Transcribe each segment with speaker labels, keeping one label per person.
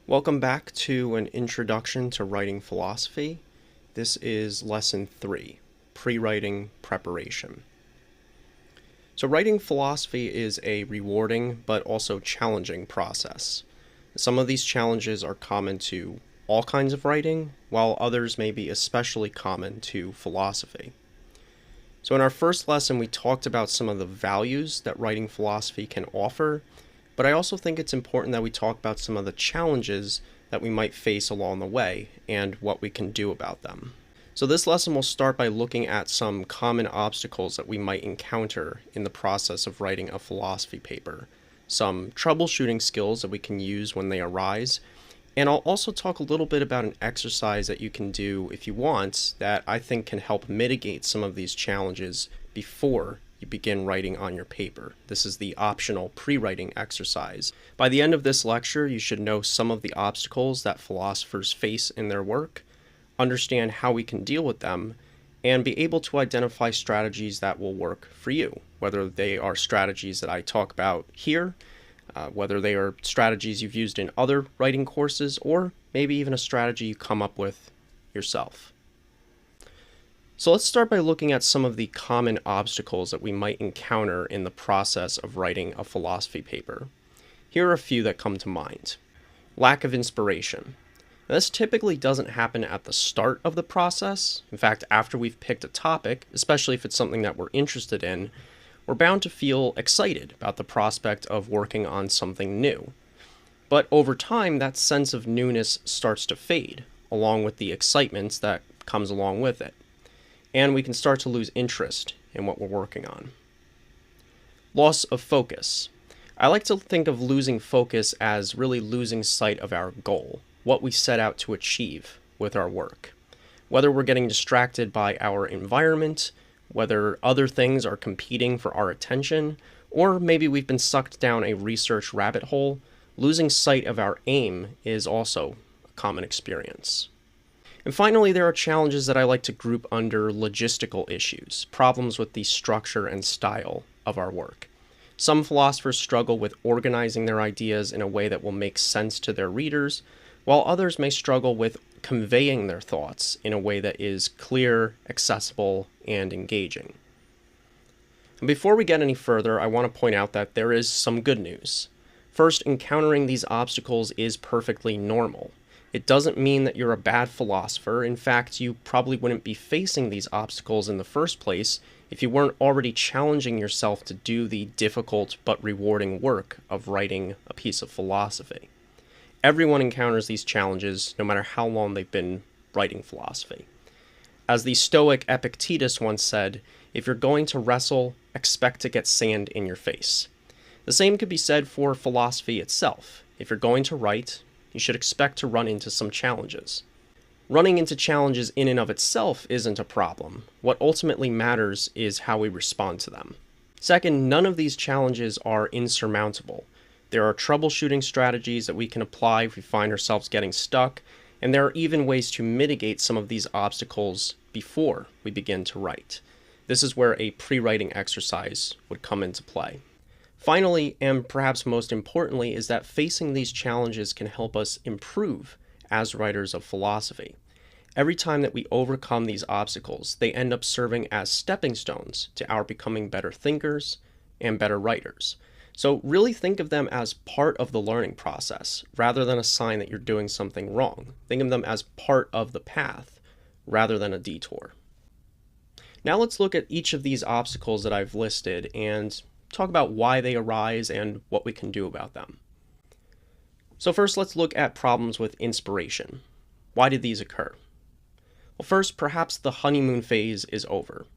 Speaker 1: Welcome back to an introduction to writing philosophy. This is lesson 3, pre-writing preparation. So writing philosophy is a rewarding but also challenging process. Some of these challenges are common to all kinds of writing, while others may be especially common to philosophy. So in our first lesson, we talked about some of the values that writing philosophy can offer, but I also think it's important that we talk about some of the challenges that we might face along the way and what we can do about them. So this lesson will start by looking at some common obstacles that we might encounter in the process of writing a philosophy paper, some troubleshooting skills that we can use when they arise, and I'll also talk a little bit about an exercise that you can do if you want that I think can help mitigate some of these challenges before you begin writing on your paper. This is the optional pre-writing exercise. By the end of this lecture, you should know some of the obstacles that philosophers face in their work, understand how we can deal with them, and be able to identify strategies that will work for you, whether they are strategies that I talk about here, whether they are strategies you've used in other writing courses, or maybe even a strategy you come up with yourself. So let's start by looking at some of the common obstacles that we might encounter in the process of writing a philosophy paper. Here are a few that come to mind. Lack of inspiration. Now, this typically doesn't happen at the start of the process. In fact, after we've picked a topic, especially if it's something that we're interested in, we're bound to feel excited about the prospect of working on something new. But over time, that sense of newness starts to fade, along with the excitement that comes along with it. And we can start to lose interest in what we're working on. Loss of focus. I like to think of losing focus as really losing sight of our goal, what we set out to achieve with our work. Whether we're getting distracted by our environment, whether other things are competing for our attention, or maybe we've been sucked down a research rabbit hole, losing sight of our aim is also a common experience. And finally, there are challenges that I like to group under logistical issues, problems with the structure and style of our work. Some philosophers struggle with organizing their ideas in a way that will make sense to their readers, while others may struggle with conveying their thoughts in a way that is clear, accessible, and engaging. And before we get any further, I want to point out that there is some good news. First, encountering these obstacles is perfectly normal. It doesn't mean that you're a bad philosopher. In fact, you probably wouldn't be facing these obstacles in the first place if you weren't already challenging yourself to do the difficult but rewarding work of writing a piece of philosophy. Everyone encounters these challenges, no matter how long they've been writing philosophy. As the Stoic Epictetus once said, if you're going to wrestle, expect to get sand in your face. The same could be said for philosophy itself. If you're going to write, you should expect to run into some challenges. Running into challenges in and of itself isn't a problem. What ultimately matters is how we respond to them. Second, none of these challenges are insurmountable. There are troubleshooting strategies that we can apply if we find ourselves getting stuck, and there are even ways to mitigate some of these obstacles before we begin to write. This is where a pre-writing exercise would come into play. Finally, and perhaps most importantly, is that facing these challenges can help us improve as writers of philosophy. Every time that we overcome these obstacles, they end up serving as stepping stones to our becoming better thinkers and better writers. So really think of them as part of the learning process, rather than a sign that you're doing something wrong. Think of them as part of the path, rather than a detour. Now let's look at each of these obstacles that I've listed and talk about why they arise and what we can do about them. So first, let's look at problems with inspiration. Why did these occur? Well, first, perhaps the honeymoon phase is over.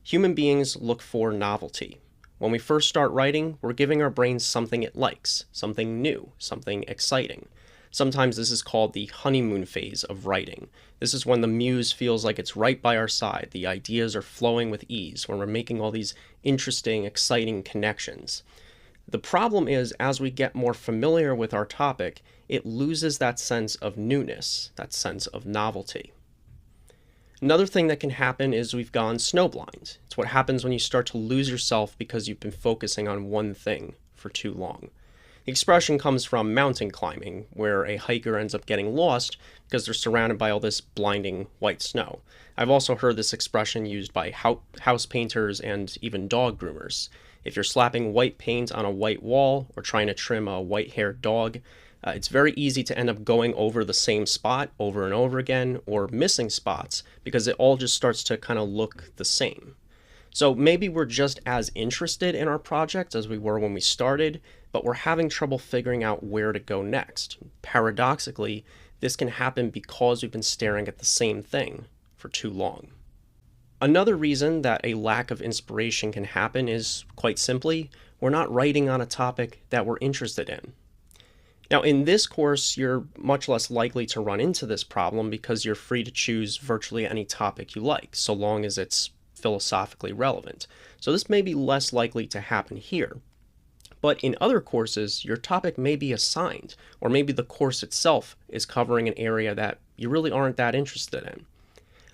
Speaker 1: Human beings look for novelty. When we first start writing, we're giving our brains something it likes, something new, something exciting. Sometimes this is called the honeymoon phase of writing. This is when the muse feels like it's right by our side. The ideas are flowing with ease, when we're making all these interesting, exciting connections. The problem is, as we get more familiar with our topic, it loses that sense of newness, that sense of novelty. Another thing that can happen is we've gone snowblind. It's what happens when you start to lose yourself because you've been focusing on one thing for too long. The expression comes from mountain climbing, where a hiker ends up getting lost because they're surrounded by all this blinding white snow. I've also heard this expression used by house painters and even dog groomers. If you're slapping white paint on a white wall or trying to trim a white-haired dog, it's very easy to end up going over the same spot over and over again or missing spots because it all just starts to kind of look the same. So maybe we're just as interested in our project as we were when we started, but we're having trouble figuring out where to go next. Paradoxically, this can happen because we've been staring at the same thing for too long. Another reason that a lack of inspiration can happen is, quite simply, we're not writing on a topic that we're interested in. Now, in this course, you're much less likely to run into this problem because you're free to choose virtually any topic you like, so long as it's philosophically relevant. So this may be less likely to happen here. But in other courses, your topic may be assigned, or maybe the course itself is covering an area that you really aren't that interested in.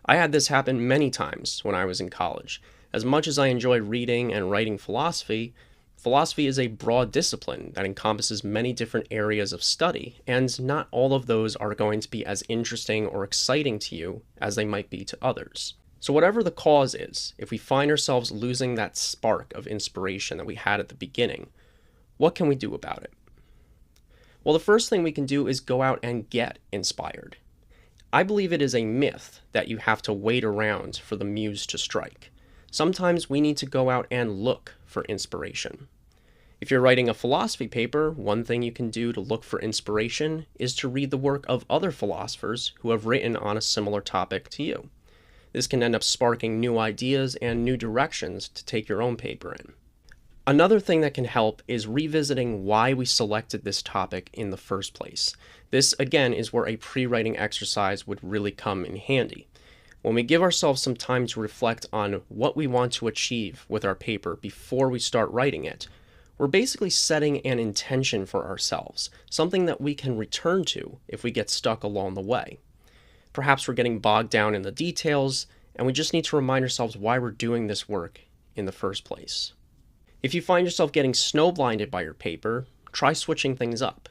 Speaker 1: I had this happen many times when I was in college. As much as I enjoy reading and writing philosophy, philosophy is a broad discipline that encompasses many different areas of study, and not all of those are going to be as interesting or exciting to you as they might be to others. So whatever the cause is, if we find ourselves losing that spark of inspiration that we had at the beginning, what can we do about it? Well, the first thing we can do is go out and get inspired. I believe it is a myth that you have to wait around for the muse to strike. Sometimes we need to go out and look for inspiration. If you're writing a philosophy paper, one thing you can do to look for inspiration is to read the work of other philosophers who have written on a similar topic to you. This can end up sparking new ideas and new directions to take your own paper in. Another thing that can help is revisiting why we selected this topic in the first place. This, again, is where a pre-writing exercise would really come in handy. When we give ourselves some time to reflect on what we want to achieve with our paper before we start writing it, we're basically setting an intention for ourselves, something that we can return to if we get stuck along the way. Perhaps we're getting bogged down in the details, and we just need to remind ourselves why we're doing this work in the first place. If you find yourself getting snowblinded by your paper, try switching things up.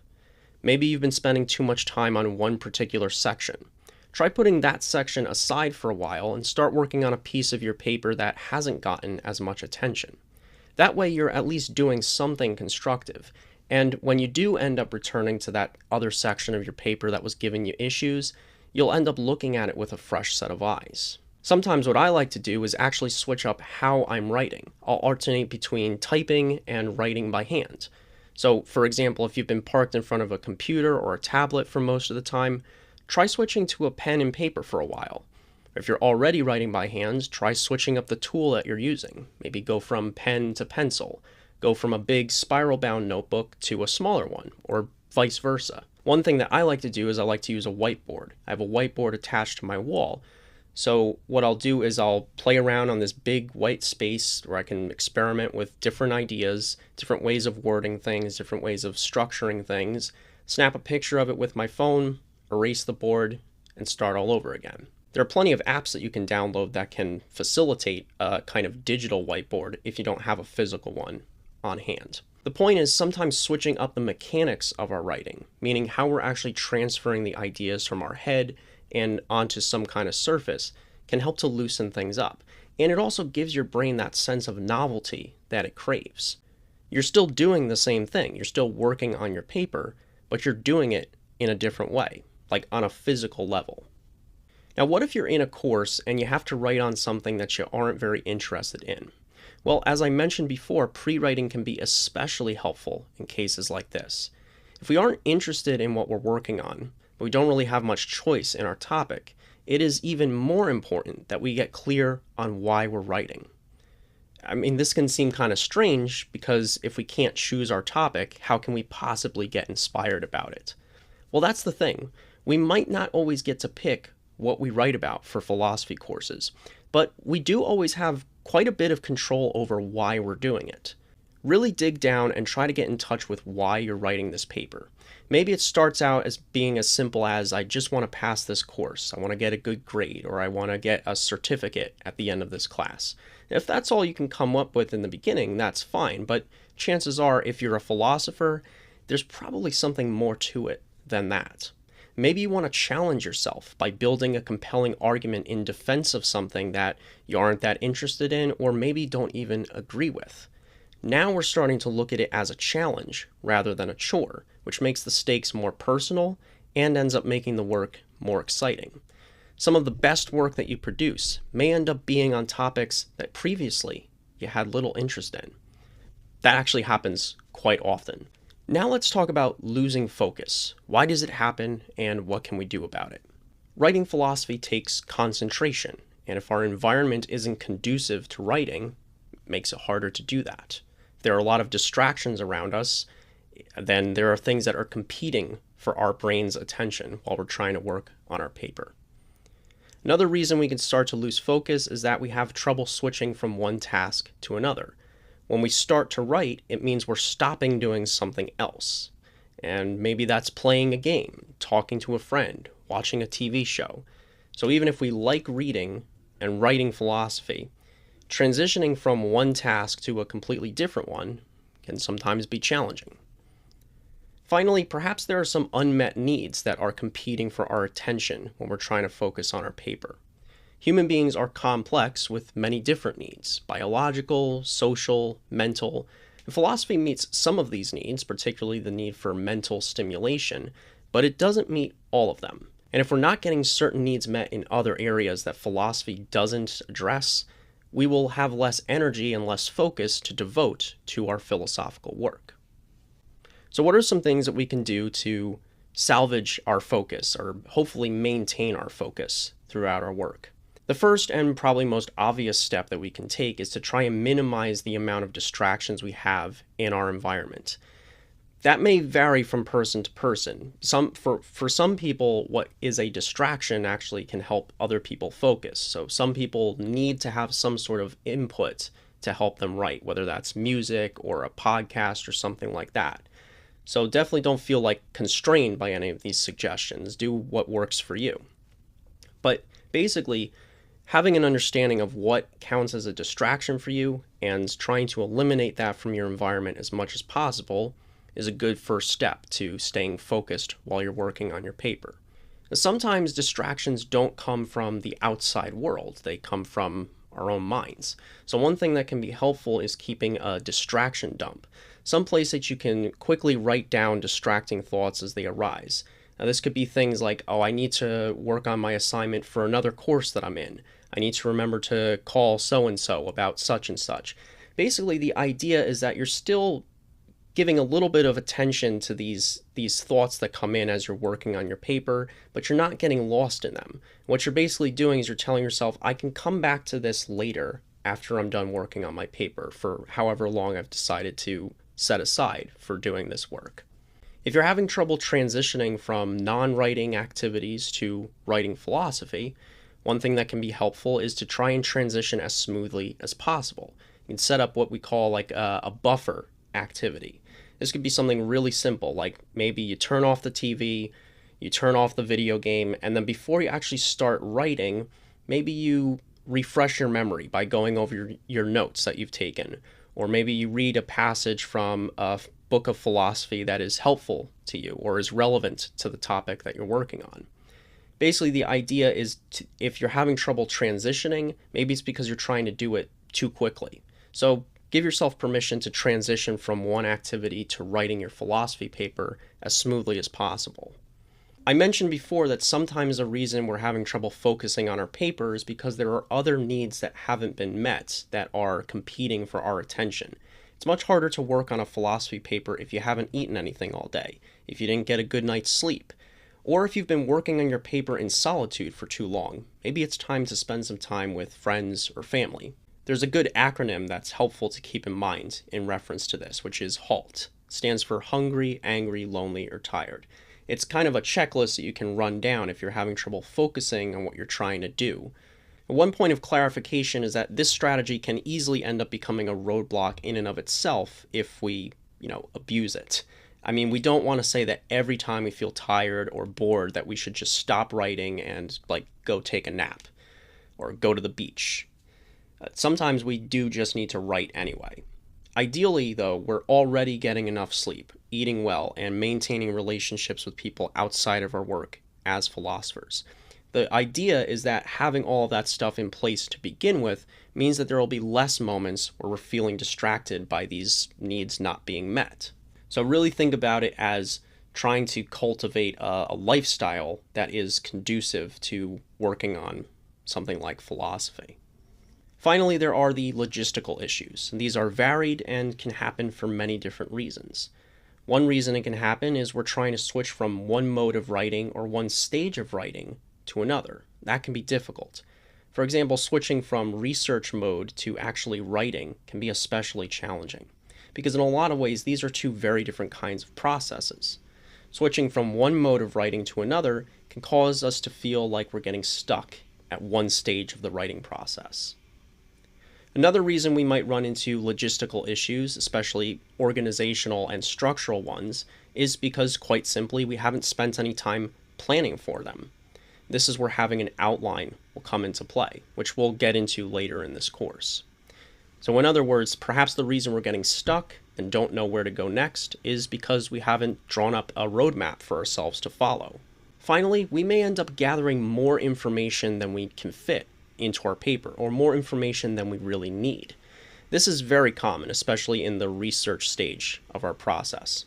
Speaker 1: Maybe you've been spending too much time on one particular section. Try putting that section aside for a while and start working on a piece of your paper that hasn't gotten as much attention. That way you're at least doing something constructive, and when you do end up returning to that other section of your paper that was giving you issues, you'll end up looking at it with a fresh set of eyes. Sometimes what I like to do is actually switch up how I'm writing. I'll alternate between typing and writing by hand. So, for example, if you've been parked in front of a computer or a tablet for most of the time, try switching to a pen and paper for a while. If you're already writing by hand, try switching up the tool that you're using. Maybe go from pen to pencil. Go from a big spiral-bound notebook to a smaller one, or vice versa. One thing that I like to do is I like to use a whiteboard. I have a whiteboard attached to my wall. So what I'll do is I'll play around on this big white space where I can experiment with different ideas, different ways of wording things, different ways of structuring things, snap a picture of it with my phone, erase the board, and start all over again. There are plenty of apps that you can download that can facilitate a kind of digital whiteboard if you don't have a physical one on hand. The point is sometimes switching up the mechanics of our writing, meaning how we're actually transferring the ideas from our head and onto some kind of surface, can help to loosen things up. And it also gives your brain that sense of novelty that it craves. You're still doing the same thing. You're still working on your paper, but you're doing it in a different way, like on a physical level. Now, what if you're in a course and you have to write on something that you aren't very interested in? Well, as I mentioned before, pre-writing can be especially helpful in cases like this. If we aren't interested in what we're working on, but we don't really have much choice in our topic, it is even more important that we get clear on why we're writing. I mean, this can seem kind of strange because if we can't choose our topic, how can we possibly get inspired about it? Well, that's the thing. We might not always get to pick what we write about for philosophy courses, but we do always have quite a bit of control over why we're doing it. Really dig down and try to get in touch with why you're writing this paper. Maybe it starts out as being as simple as, I just want to pass this course, I want to get a good grade, or I want to get a certificate at the end of this class. If that's all you can come up with in the beginning, that's fine, but chances are if you're a philosopher, there's probably something more to it than that. Maybe you want to challenge yourself by building a compelling argument in defense of something that you aren't that interested in or maybe don't even agree with. Now we're starting to look at it as a challenge rather than a chore, which makes the stakes more personal and ends up making the work more exciting. Some of the best work that you produce may end up being on topics that previously you had little interest in. That actually happens quite often. Now let's talk about losing focus. Why does it happen and what can we do about it? Writing philosophy takes concentration, and if our environment isn't conducive to writing, it makes it harder to do that. If there are a lot of distractions around us, then there are things that are competing for our brain's attention while we're trying to work on our paper. Another reason we can start to lose focus is that we have trouble switching from one task to another. When we start to write, it means we're stopping doing something else. And maybe that's playing a game, talking to a friend, watching a TV show. So even if we like reading and writing philosophy, transitioning from one task to a completely different one can sometimes be challenging. Finally, perhaps there are some unmet needs that are competing for our attention when we're trying to focus on our paper. Human beings are complex with many different needs: biological, social, mental, and philosophy meets some of these needs, particularly the need for mental stimulation, but it doesn't meet all of them. And if we're not getting certain needs met in other areas that philosophy doesn't address, we will have less energy and less focus to devote to our philosophical work. So what are some things that we can do to salvage our focus or hopefully maintain our focus throughout our work? The first and probably most obvious step that we can take is to try and minimize the amount of distractions we have in our environment. That may vary from person to person. For some people, what is a distraction actually can help other people focus. So some people need to have some sort of input to help them write, whether that's music or a podcast or something like that. So definitely don't feel like constrained by any of these suggestions. Do what works for you. But basically, having an understanding of what counts as a distraction for you and trying to eliminate that from your environment as much as possible is a good first step to staying focused while you're working on your paper. Now, sometimes distractions don't come from the outside world. They come from our own minds. So one thing that can be helpful is keeping a distraction dump, some place that you can quickly write down distracting thoughts as they arise. Now this could be things like, oh, I need to work on my assignment for another course that I'm in. I need to remember to call so-and-so about such and such. Basically, the idea is that you're still giving a little bit of attention to these thoughts that come in as you're working on your paper, but you're not getting lost in them. What you're basically doing is you're telling yourself, I can come back to this later after I'm done working on my paper for however long I've decided to set aside for doing this work. If you're having trouble transitioning from non-writing activities to writing philosophy, one thing that can be helpful is to try and transition as smoothly as possible. You can set up what we call like a buffer activity. This could be something really simple, like maybe you turn off the TV, you turn off the video game, and then before you actually start writing, maybe you refresh your memory by going over your notes that you've taken, or maybe you read a passage from a book of philosophy that is helpful to you or is relevant to the topic that you're working on. Basically, the idea is if you're having trouble transitioning, maybe it's because you're trying to do it too quickly. So give yourself permission to transition from one activity to writing your philosophy paper as smoothly as possible. I mentioned before that sometimes the reason we're having trouble focusing on our paper is because there are other needs that haven't been met that are competing for our attention. It's much harder to work on a philosophy paper if you haven't eaten anything all day, if you didn't get a good night's sleep, or if you've been working on your paper in solitude for too long. Maybe it's time to spend some time with friends or family. There's a good acronym that's helpful to keep in mind in reference to this, which is HALT. It stands for hungry, angry, lonely, or tired. It's kind of a checklist that you can run down if you're having trouble focusing on what you're trying to do. One point of clarification is that this strategy can easily end up becoming a roadblock in and of itself if we, abuse it. I mean, we don't want to say that every time we feel tired or bored that we should just stop writing and go take a nap or go to the beach. Sometimes we do just need to write anyway. Ideally, though, we're already getting enough sleep, eating well, and maintaining relationships with people outside of our work as philosophers. The idea is that having all of that stuff in place to begin with means that there will be less moments where we're feeling distracted by these needs not being met. So really think about it as trying to cultivate a lifestyle that is conducive to working on something like philosophy. Finally, there are the logistical issues. These are varied and can happen for many different reasons. One reason it can happen is we're trying to switch from one mode of writing or one stage of writing to another. That can be difficult. For example, switching from research mode to actually writing can be especially challenging, because in a lot of ways these are two very different kinds of processes. Switching from one mode of writing to another can cause us to feel like we're getting stuck at one stage of the writing process. Another reason we might run into logistical issues, especially organizational and structural ones, is because quite simply we haven't spent any time planning for them. This is where having an outline will come into play, which we'll get into later in this course. So in other words, perhaps the reason we're getting stuck and don't know where to go next is because we haven't drawn up a roadmap for ourselves to follow. Finally, we may end up gathering more information than we can fit into our paper, or more information than we really need. This is very common, especially in the research stage of our process.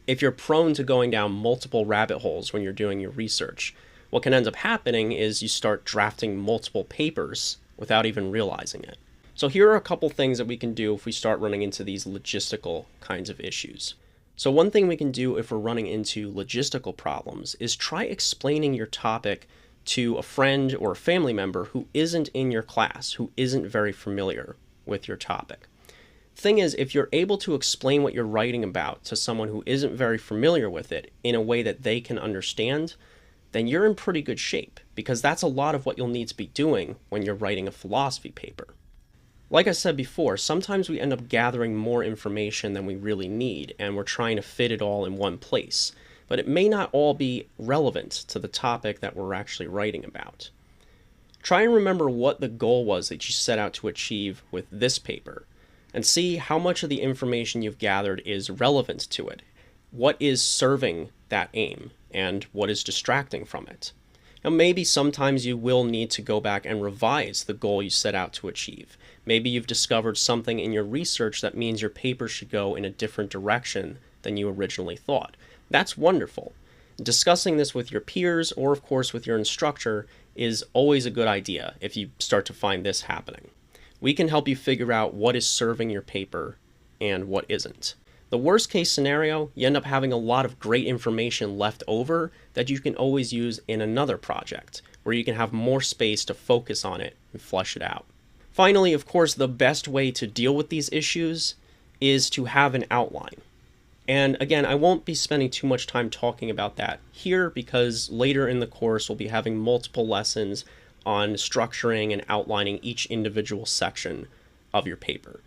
Speaker 1: If you're prone to going down multiple rabbit holes when you're doing your research, what can end up happening is you start drafting multiple papers without even realizing it. So here are a couple things that we can do if we start running into these logistical kinds of issues. So one thing we can do if we're running into logistical problems is try explaining your topic to a friend or a family member who isn't in your class, who isn't very familiar with your topic. Thing is, if you're able to explain what you're writing about to someone who isn't very familiar with it in a way that they can understand, then you're in pretty good shape, because that's a lot of what you'll need to be doing when you're writing a philosophy paper. Like I said before, sometimes we end up gathering more information than we really need, and we're trying to fit it all in one place. But it may not all be relevant to the topic that we're actually writing about. Try and remember what the goal was that you set out to achieve with this paper, and see how much of the information you've gathered is relevant to it. What is serving that aim, and what is distracting from it? Now, maybe sometimes you will need to go back and revise the goal you set out to achieve. Maybe you've discovered something in your research that means your paper should go in a different direction than you originally thought. That's wonderful. Discussing this with your peers or, of course, with your instructor is always a good idea if you start to find this happening. We can help you figure out what is serving your paper and what isn't. The worst case scenario, you end up having a lot of great information left over that you can always use in another project, where you can have more space to focus on it and flesh it out. Finally, of course, the best way to deal with these issues is to have an outline. And again, I won't be spending too much time talking about that here, because later in the course we'll be having multiple lessons on structuring and outlining each individual section of your paper.